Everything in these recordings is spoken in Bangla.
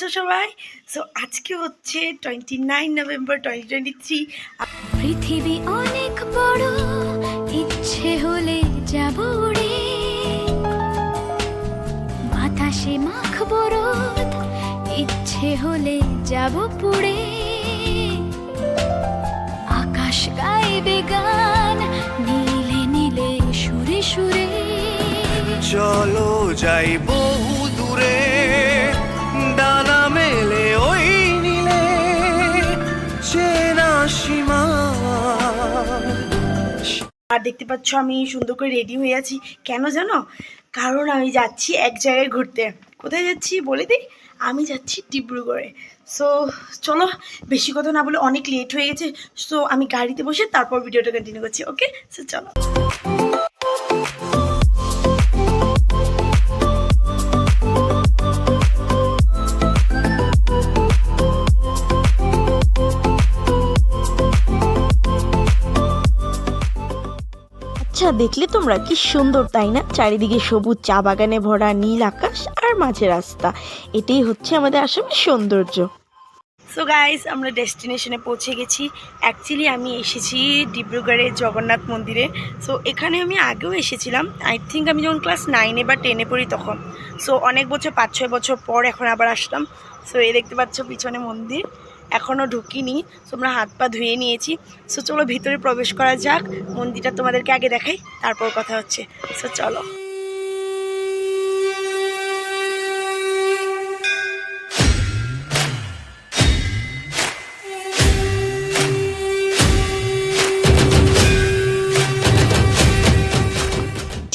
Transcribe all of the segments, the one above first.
আছো সবাই? সো আজকে হচ্ছে 29 নভেম্বর 2023। পৃথিবী অনেক বড়, ইচ্ছে হলে যাব উড়ে, বাতাসে মাখবো রোদ, ইচ্ছে হলে যাব পুড়ে, আকাশ গাইবে গান নীলে নীলে সুরে সুরে। চলো যাই বহু দূরে, ডানা মেলে ওই নীলে চেনা সীমা। আর দেখতে পাচ্ছ আমি সুন্দর করে রেডি হয়ে আছি। কেন জানো? কারণ আমি যাচ্ছি এক জায়গায় ঘুরতে। কোথায় যাচ্ছি বলে দিই, আমি যাচ্ছি ডিব্রুগড়ে। সো চলো, বেশি কথা না বলে, অনেক লেট হয়ে গেছে। সো আমি গাড়িতে বসে তারপর ভিডিওটা কন্টিনিউ করছি। ওকে, সো চলো। আচ্ছা, দেখলে তোমরা কি সুন্দর, তাই না? চারিদিকে সবুজ, চা বাগানে ভরা, নীল আকাশ আর মাঝে রাস্তা। এটাই হচ্ছে আমাদের আসামের সৌন্দর্য। সো গাইস, আমরা ডেস্টিনেশনে পৌঁছে গেছি। অ্যাকচুয়ালি আমি এসেছি ডিব্রুগড়ের জগন্নাথ মন্দিরে। সো এখানে আমি আগেও এসেছিলাম, আই থিঙ্ক আমি যখন ক্লাস 9-এ বা 10-এ পড়ি তখন। সো অনেক বছর, 5-6 বছর পর এখন আবার আসলাম। সো এই দেখতে পাচ্ছ পিছনে মন্দির, এখনও ঢুকিনি। সো আমরা হাত পা ধুয়ে নিয়েছি। সো চলো ভিতরে প্রবেশ করা যাক। মন্দিরটা তোমাদেরকে আগে দেখাই, তারপর কথা হচ্ছে। সো চলো।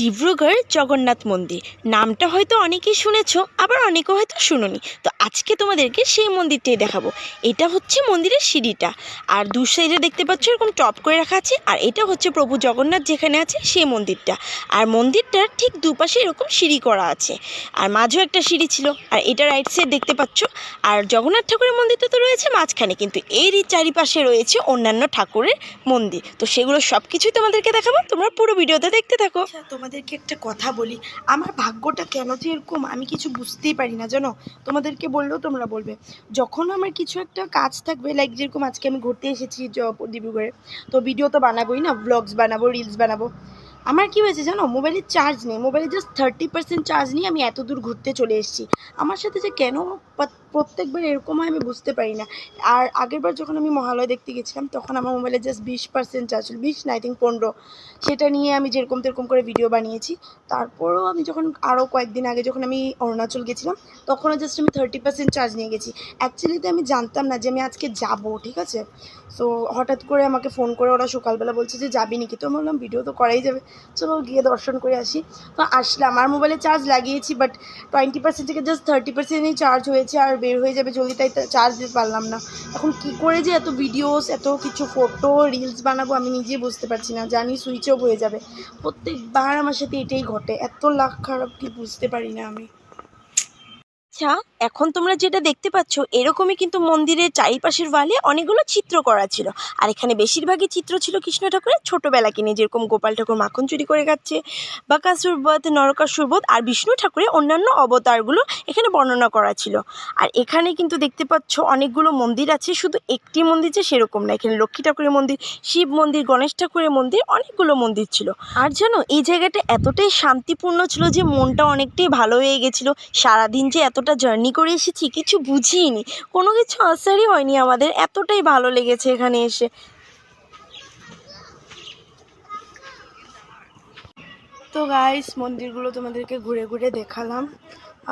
ডিব্রুগড় জগন্নাথ মন্দির নামটা হয়তো অনেকেই শুনেছো, আবার অনেকে হয়তো শুনোনি। তো আজকে তোমাদেরকে সেই মন্দিরটাই দেখাবো। এটা হচ্ছে মন্দিরের সিঁড়িটা, আর দু সাইডে দেখতে পাচ্ছ এরকম টপ করে রাখা আছে। আর এটা হচ্ছে প্রভু জগন্নাথ যেখানে আছে সেই মন্দিরটা। আর মন্দিরটার ঠিক দুপাশে এরকম সিঁড়ি করা আছে, আর মাঝেও একটা সিঁড়ি ছিল। আর এটা রাইট সাইড দেখতে পাচ্ছ। আর জগন্নাথ ঠাকুরের মন্দিরটা তো রয়েছে মাঝখানে, কিন্তু এরই চারিপাশে রয়েছে অন্যান্য ঠাকুরের মন্দির। তো সেগুলো সব কিছুই তোমাদেরকে দেখাবো, তোমরা পুরো ভিডিওতে দেখতে থাকো। তোমাদেরকে একটা কথা বলি, আমার ভাগ্যটা কেন যে এরকম আমি কিছু বুঝতেই পারি না, জানো? তোমাদেরকে বললেও তোমরা বলবে। যখন আমার কিছু একটা কাজ থাকবে, লাইক যেরকম আজকে আমি ঘুরতে এসেছি ডিব্রুগড়ে, তো ভিডিও তো বানাবোই না, ব্লগস বানাবো, রিলস বানাবো। আমার কি হয়েছে জানো? মোবাইলের চার্জ নেই, মোবাইলে জাস্ট 30% চার্জ নিয়ে আমি এত দূর ঘুরতে চলে এসেছি। আমার সাথে যে কেন প্রত্যেকবার এরকম হয় আমি বুঝতে পারি না। আর আগেরবার যখন আমি মহালয় দেখতে গেছিলাম তখন আমার মোবাইলে জাস্ট 20% চার্জ ছিল, 20 না, আই থিঙ্ক 15। সেটা নিয়ে আমি যেরকম তেরকম করে ভিডিও বানিয়েছি। তারপরেও আমি যখন আরও কয়েকদিন আগে যখন আমি অরুণাচল গেছিলাম তখনও জাস্ট আমি 30% চার্জ নিয়ে গেছি। অ্যাকচুয়ালিতে আমি জানতাম না যে আমি আজকে যাব, ঠিক আছে? সো হঠাৎ করে আমাকে ফোন করে ওরা সকালবেলা বলছে যে যাবি নাকি, তো বললাম ভিডিও তো করাই যাবে, চলো গিয়ে দর্শন করে আসি। তো আসলাম, আমার মোবাইলে চার্জ লাগিয়েছি, বাট 20% থেকে জাস্ট 30%ই চার্জ হয়েছে, আর বের হয়ে যাবে জলদি, তাই চার্জ দিতে পারলাম না। এখন কি করে যে এত ভিডিওস, এত কিছু ফটো রিলস বানাবো আমি নিজেই বুঝতে পারছি না। জানি সুইচ অফ হয়ে যাবে, প্রত্যেকবার আমার সাথে এটাই ঘটে। এত লাখ খারাপ কি বুঝতে পারি না আমি। আচ্ছা, এখন তোমরা যেটা দেখতে পাচ্ছ এরকমই কিন্তু মন্দিরের চারিপাশের ওয়ালে অনেকগুলো চিত্র করা ছিল। আর এখানে বেশিরভাগই চিত্র ছিল কৃষ্ণ ঠাকুরের ছোটোবেলাকে নিয়ে, যেরকম গোপাল ঠাকুর মাখন চুরি করে খাচ্ছে, বাকাসুর বধ, নরকাসুর বধ, আর বিষ্ণু ঠাকুরের অন্যান্য অবতারগুলো এখানে বর্ণনা করা ছিল। আর এখানে কিন্তু দেখতে পাচ্ছ অনেকগুলো মন্দির আছে, শুধু একটি মন্দির যে সেরকম না। এখানে লক্ষ্মী ঠাকুরের মন্দির, শিব মন্দির, গণেশ ঠাকুরের মন্দির, অনেকগুলো মন্দির ছিল। আর জানো, এই জায়গাটা এতটাই শান্তিপূর্ণ ছিল যে মনটা অনেকটাই ভালো হয়ে গেছিলো। সারাদিন যে এতটা জার্নি করে এসেছি কিছু বুঝিনি, কোনো কিছু আসারই হয়নি আমাদের, এতটাই ভালো লেগেছে এখানে এসে। তো গাইস, মন্দিরগুলো তোমাদেরকে ঘুরে ঘুরে দেখালাম।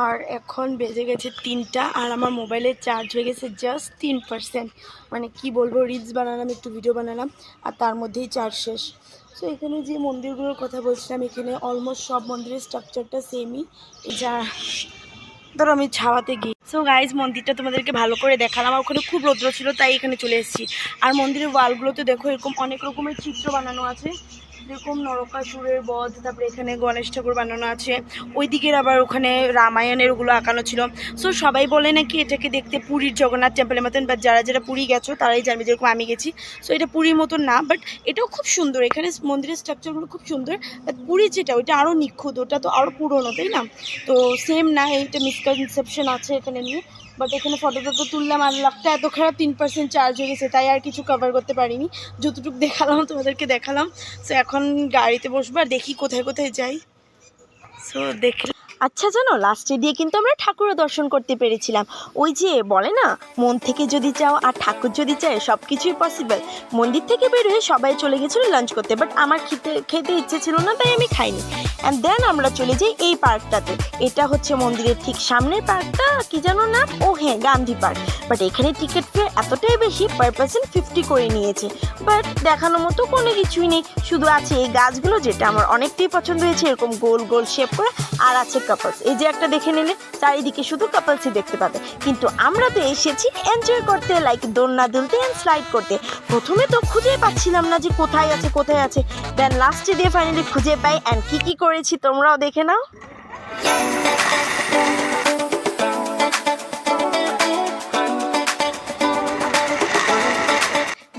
আর এখন বেজে গেছে 3টা, আর আমার মোবাইলের চার্জ হয়ে গেছে জাস্ট 3%। মানে কি বলবো, রিলস বানালাম, একটু ভিডিও বানালাম, আর তার মধ্যেই চার্জ শেষ। সো এখানে যে মন্দিরগুলোর কথা বলছিলাম, এখানে অলমোস্ট সব মন্দিরের স্ট্রাকচারটা সেমই। যা ধরো আমি ছাওয়াতে গিয়ে, সো গাইজ মন্দিরটা তোমাদেরকে ভালো করে দেখালাম। আর ওখানে খুব রৌদ্র ছিল তাই এখানে চলে এসেছি। আর মন্দিরের ওয়ালগুলোতে দেখো এরকম অনেক রকমের চিত্র বানানো আছে, যেরকম নরকাসুরের বধ, তারপরে এখানে গণেশ ঠাকুর বানানো আছে, ওই দিকের আবার ওখানে রামায়ণের ওগুলো আঁকানো ছিল। সো সবাই বলে নাকি এটাকে দেখতে পুরীর জগন্নাথ টেম্পলের মতন, বা যারা যারা পুরী গেছো তারাই জানবে, যেরকম আমি গেছি। সো এটা পুরীর মতন না, বাট এটাও খুব সুন্দর। এখানে মন্দিরের স্ট্রাকচারগুলো খুব সুন্দর, বাট পুরী যেটা ওইটা আরও নিখুঁত, ওটা তো আরও পুরনো, তাই না? তো সেম না, এইটা মিসকনসেপশন আছে এখানে নিয়ে। বাট এখানে ফটো টটো তুললাম আর লাখটা এত খারাপ 3% চার্জ হয়ে গেছে, তাই আর কিছু কভার করতে পারিনি। যতটুকু দেখালাম তোমাদেরকে দেখালাম। সো এখন গাড়িতে বসবো আর দেখি কোথায় কোথায় যাই। সো দেখলাম। আচ্ছা জানো, লাস্টে দিয়ে কিন্তু আমরা ঠাকুরও দর্শন করতে পেরেছিলাম। ওই যে বলে না, মন থেকে যদি চাও আর ঠাকুর যদি চায় সব কিছুই পসিবল। মন্দির থেকে বের হয়ে সবাই চলে গেছিলো লাঞ্চ করতে, বাট আমার খেতে ইচ্ছে ছিল না, তাই আমি খাইনি। অ্যান্ড দেন আমরা চলে যাই এই পার্কটাতে। এটা হচ্ছে মন্দিরের ঠিক সামনের পার্কটা, কি জানো না, ও হ্যাঁ গান্ধী পার্ক। বাট এখানে টিকিট ফি এতটাই বেশি, পার পার্সন 50 করে নিয়েছে। বাট দেখানোর মতো কোনো কিছুই নেই, শুধু আছে এই গাছগুলো, যেটা আমার অনেকটাই পছন্দ হয়েছে, এরকম গোল গোল শেপ করে। আর আছে কাপলস, এই যে একটা দেখে নিলে চারিদিকে শুধু কাপলসই দেখতে পাবে। কিন্তু আমরা তো এসেছি এনজয় করতে, লাইক দোলনা দুলতে অ্যান্ড স্লাইড করতে। প্রথমে তো খুঁজে পাচ্ছিলাম না যে কোথায় আছে, দেন লাস্টে দিয়ে ফাইনালি খুঁজে পাই। অ্যান্ড কি করেছি তোমরাও দেখে নাও।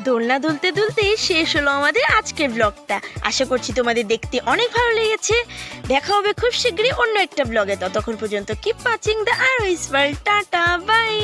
দোলনা দুলতে দুলতে শেষ হলো আমাদের আজকের ব্লগটা। আশা করছি তোমাদের দেখতে অনেক ভালো লেগেছে। দেখা হবে খুব শীঘ্রই অন্য একটা ব্লগে। ততক্ষণ পর্যন্ত কিপ ওয়াচিং দ্য আরওয়াইস ওয়ার্ল্ড। Ta ta by.